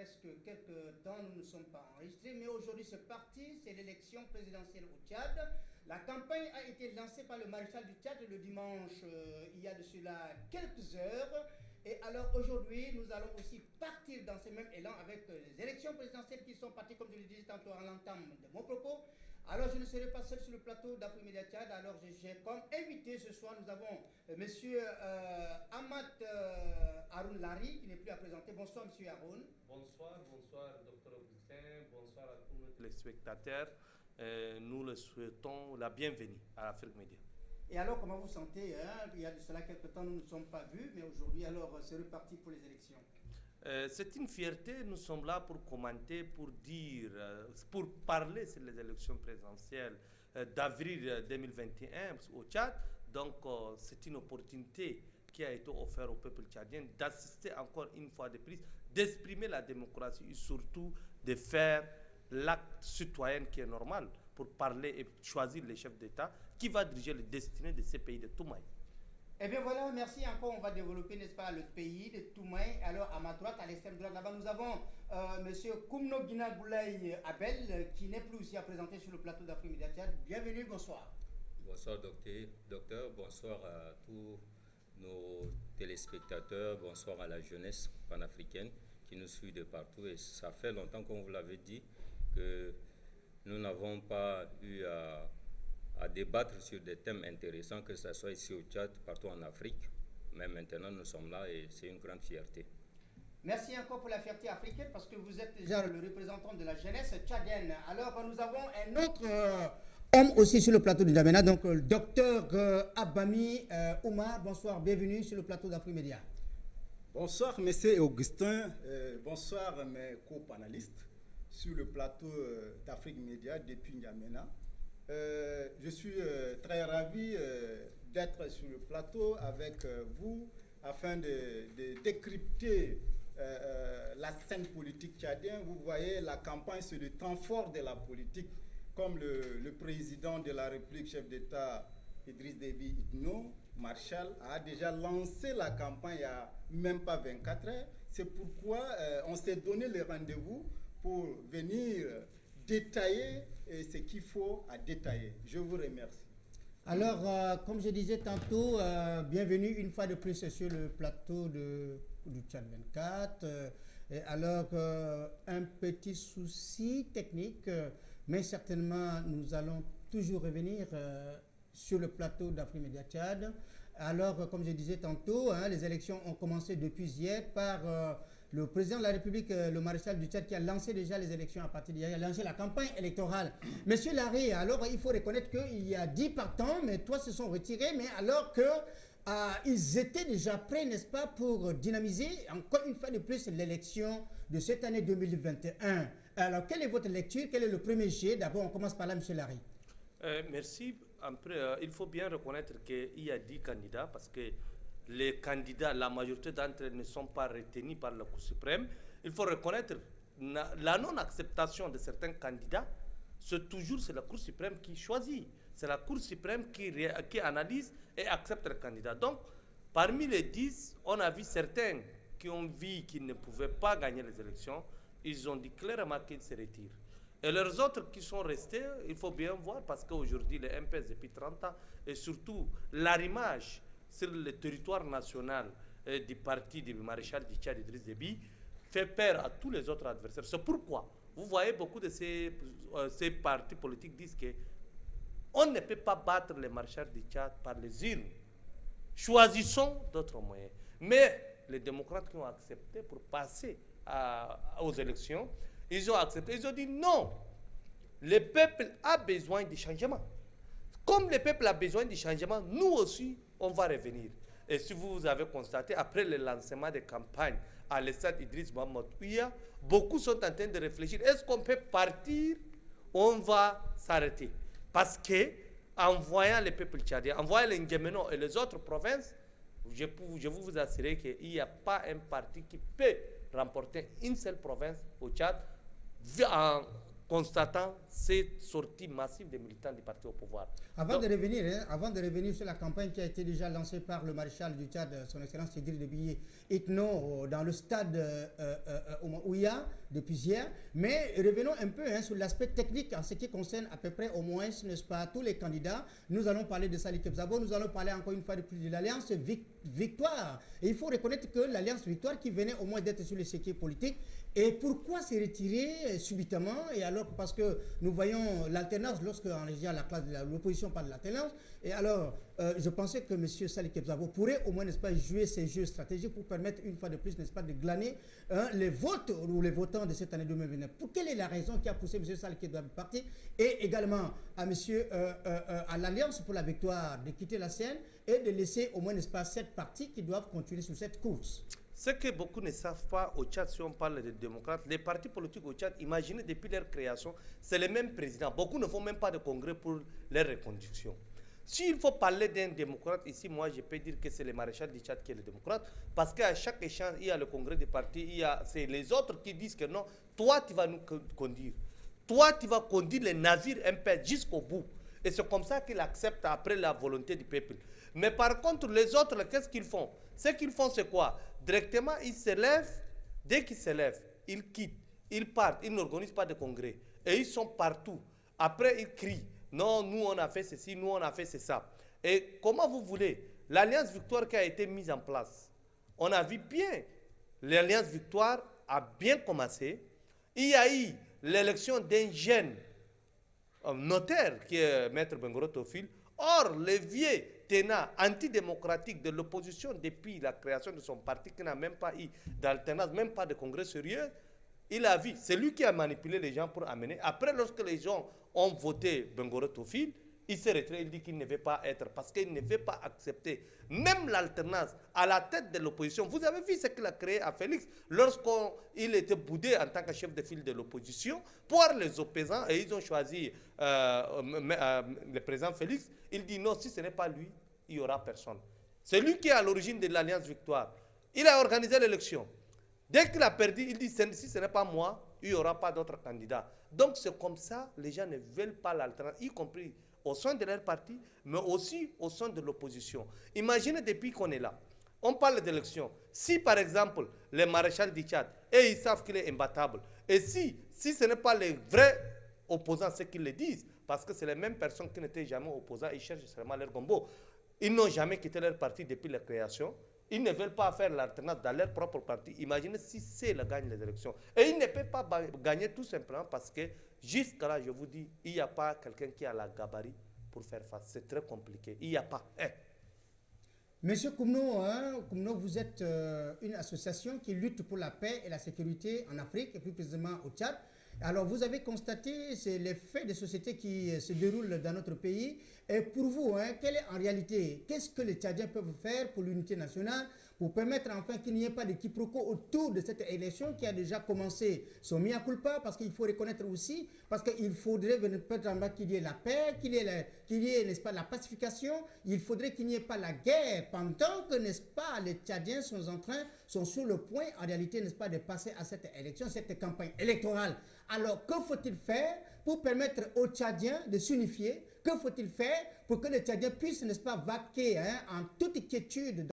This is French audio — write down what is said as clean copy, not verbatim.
presque quelques temps, nous ne sommes pas enregistrés, mais aujourd'hui c'est parti, c'est l'élection présidentielle au Tchad. La campagne a été lancée par le maréchal du Tchad le dimanche, il y a de cela quelques heures. Et alors aujourd'hui, nous allons aussi partir dans ce même élan avec les élections présidentielles qui sont parties, comme je le disais tantôt à l'entame de mon propos. Alors je ne serai pas seul sur le plateau d'Afrique Média Tchad. Alors j'ai comme invité ce soir, nous avons monsieur Ahmad Haroun Lari, qui n'est plus à présenter. Bonsoir monsieur Haroun. Bonsoir, docteur Augustin, bonsoir à tous nos téléspectateurs. Nous le souhaitons la bienvenue à Afrique Média. Et alors, comment vous sentez Il y a de cela quelques temps, nous ne nous sommes pas vus, mais aujourd'hui, alors, c'est reparti pour les élections. C'est une fierté, nous sommes là pour commenter, pour dire, pour parler sur les élections présidentielles d'avril 2021 au Tchad. Donc, c'est une opportunité qui a été offerte au peuple tchadien d'assister encore une fois de plus, d'exprimer la démocratie et surtout de faire l'acte citoyen qui est normal pour parler et choisir les chefs d'État qui va diriger les destinées de ces pays de Toumaï. Eh bien voilà, merci encore. On va développer, n'est-ce pas, le pays de Toumaï. Alors à ma droite, à l'extrême droite, là-bas, nous avons monsieur Koumno Guinagoulaye Abel, qui n'est plus aussi à présenter sur le plateau d'Afrique Média Tchad. Bienvenue, bonsoir. Bonsoir docteur, bonsoir à tous nos téléspectateurs, bonsoir à la jeunesse panafricaine qui nous suit de partout. Et ça fait longtemps, comme vous l'avez dit, que nous n'avons pas eu à débattre sur des thèmes intéressants, que ce soit ici au Tchad, partout en Afrique. Mais maintenant, nous sommes là et c'est une grande fierté. Merci encore pour la fierté africaine parce que vous êtes déjà le représentant de la jeunesse tchadienne. Alors, nous avons un autre homme aussi sur le plateau de N'Djamena, donc le docteur Abami Oumar. Bonsoir, bienvenue sur le plateau d'Afrique Média. Bonsoir, monsieur Augustin. Bonsoir, mes co-panélistes sur le plateau d'Afrique Média depuis N'Djamena. Je suis très ravi d'être sur le plateau avec vous afin de décrypter la scène politique tchadienne. Vous voyez, la campagne, c'est le temps fort de la politique. Comme le président de la République, chef d'État Idriss Déby Itno, Marshall, a déjà lancé la campagne il n'y a même pas 24 heures. C'est pourquoi on s'est donné le rendez-vous pour venir détailler ce qu'il faut à détailler. Je vous remercie. Alors, comme je disais tantôt, bienvenue une fois de plus sur le plateau du Tchad 24. Alors, un petit souci technique, mais certainement nous allons toujours revenir sur le plateau d'Afrique Média Tchad. Alors, comme je disais tantôt, les élections ont commencé depuis hier par le président de la République, le maréchal du Tchad, qui a lancé déjà les élections à partir d'hier, il a lancé la campagne électorale. Monsieur Larry, alors il faut reconnaître qu'il y a 10 partants, mais toi se sont retirés, mais alors qu'ils étaient déjà prêts, n'est-ce pas, pour dynamiser encore une fois de plus l'élection de cette année 2021. Alors, quelle est votre lecture? Quel est le premier jet? D'abord, on commence par là, monsieur Larry. Merci. Après, il faut bien reconnaître qu'il y a 10 candidats parce que les candidats, la majorité d'entre eux ne sont pas retenus par la Cour suprême. Il faut reconnaître la non-acceptation de certains candidats. C'est la Cour suprême qui choisit. C'est la Cour suprême qui analyse et accepte le candidat. Donc, parmi les 10, on a vu certains qui ont vu qu'ils ne pouvaient pas gagner les élections. Ils ont dit clairement qu'ils se retirent. Et les autres qui sont restés, il faut bien voir, parce qu'aujourd'hui, les MPS depuis 30 ans, et surtout l'arrimage sur le territoire national du parti du maréchal du Tchad Idriss Déby fait peur à tous les autres adversaires. C'est pourquoi vous voyez beaucoup de ces partis politiques disent qu'on ne peut pas battre le maréchal du Tchad par les urnes. Choisissons d'autres moyens. Mais les démocrates qui ont accepté pour passer aux élections, ils ont accepté, ils ont dit non, le peuple a besoin de changement. Comme le peuple a besoin de changement, nous aussi, on va revenir. Et si vous avez constaté, après le lancement des campagnes à l'estade Idriss Mohamed Ouya, beaucoup sont en train de réfléchir, est-ce qu'on peut partir ou on va s'arrêter? Parce que, en voyant le peuple tchadien, en voyant les N'Djamena et les autres provinces, je peux vous assurer qu'il n'y a pas un parti qui peut remporter une seule province au Tchad constatant cette sortie massive des militants du parti au pouvoir. Avant de revenir sur la campagne qui a été déjà lancée par le maréchal du Tchad, son excellence Idriss Déby Itno, dans le stade Ouya depuis hier, mais revenons un peu sur l'aspect technique en ce qui concerne à peu près au moins, n'est-ce pas, tous les candidats. Nous allons parler de Sali Kebzabo, nous allons parler encore une fois de plus de l'Alliance Victoire. Et il faut reconnaître que l'Alliance Victoire, qui venait au moins d'être sur l'échiquier politique, et pourquoi s'est retiré subitement? Et alors, parce que nous voyons l'alternance, lorsque en région la classe de l'opposition parle de l'alternance, et alors je pensais que M. Sali Kebzabo pourrait au moins, n'est-ce pas, jouer ces jeux stratégiques pour permettre une fois de plus, n'est-ce pas, de glaner les votes ou les votants de cette année 2029. Pour quelle est la raison qui a poussé M. Sali Kebzabo à partir et également à l'Alliance pour la victoire de quitter la scène et de laisser au moins, n'est-ce pas, 7 partis qui doivent continuer sur cette course? Ce que beaucoup ne savent pas au Tchad, si on parle des démocrates, les partis politiques au Tchad, imaginez depuis leur création, c'est les mêmes présidents. Beaucoup ne font même pas de congrès pour leur reconduction. S'il faut parler d'un démocrate, ici, moi, je peux dire que c'est le maréchal du Tchad qui est le démocrate, parce qu'à chaque échange, il y a le congrès des partis, c'est les autres qui disent que non, toi, tu vas nous conduire. Toi, tu vas conduire les navires impairs jusqu'au bout. Et c'est comme ça qu'il accepte après la volonté du peuple. Mais par contre, les autres, qu'est-ce qu'ils font? Ce qu'ils font, c'est quoi? Directement, ils se lèvent. Dès qu'ils se lèvent, ils quittent, ils partent, ils n'organisent pas de congrès. Et ils sont partout. Après, ils crient. Non, nous, on a fait ceci, nous, on a fait ça. Et comment vous voulez? L'Alliance Victoire qui a été mise en place, on a vu bien. L'Alliance Victoire a bien commencé. Il y a eu l'élection d'un jeune notaire qui est Maître Bengoro Tofil. Or, les vieux tenants antidémocratiques de l'opposition depuis la création de son parti, qui n'a même pas eu d'alternance, même pas de congrès sérieux, il a vu, c'est lui qui a manipulé les gens pour amener. Après, lorsque les gens ont voté Bengoro Tofil, il s'est retiré, il dit qu'il ne veut pas être, parce qu'il ne veut pas accepter même l'alternance à la tête de l'opposition. Vous avez vu ce qu'il a créé à Félix lorsqu'il était boudé en tant que chef de file de l'opposition pour les opposants, et ils ont choisi le président Félix. Il dit non, si ce n'est pas lui, il n'y aura personne. C'est lui qui est à l'origine de l'Alliance Victoire. Il a organisé l'élection. Dès qu'il a perdu, il dit si ce n'est pas moi, il n'y aura pas d'autres candidats. Donc c'est comme ça, les gens ne veulent pas l'alternance, y compris au sein de leur parti, mais aussi au sein de l'opposition. Imaginez depuis qu'on est là, on parle d'élection. Si par exemple, les maréchals du Tchad, et ils savent qu'il est imbattable, et si ce n'est pas les vrais opposants, ceux qui le disent, parce que c'est les mêmes personnes qui n'étaient jamais opposants, ils cherchent seulement leur gombo. Ils n'ont jamais quitté leur parti depuis la création. Ils ne veulent pas faire l'alternance dans leur propre parti. Imaginez si c'est le gagne les élections. Et ils ne peuvent pas gagner tout simplement parce que jusqu'à là, je vous dis, il n'y a pas quelqu'un qui a la gabarit pour faire face. C'est très compliqué. Il n'y a pas. Monsieur Koumno, vous êtes une association qui lutte pour la paix et la sécurité en Afrique, et plus précisément au Tchad. Alors, vous avez constaté les faits de société qui se déroulent dans notre pays. Et pour vous, quelle est en réalité, qu'est-ce que les Tchadiens peuvent faire pour l'unité nationale, pour permettre enfin qu'il n'y ait pas de quiproquo autour de cette élection qui a déjà commencé son mea culpa, parce qu'il faut reconnaître aussi, parce qu'il faudrait qu'il y ait la paix, qu'il y ait, n'est-ce pas, la pacification, il faudrait qu'il n'y ait pas la guerre, pendant que, n'est-ce pas, les Tchadiens sont sur le point, en réalité, n'est-ce pas, de passer à cette élection, cette campagne électorale. Alors, que faut-il faire pour permettre aux Tchadiens de s'unifier? Que faut-il faire pour que les Tchadiens puissent, n'est-ce pas, vaquer en toute quiétude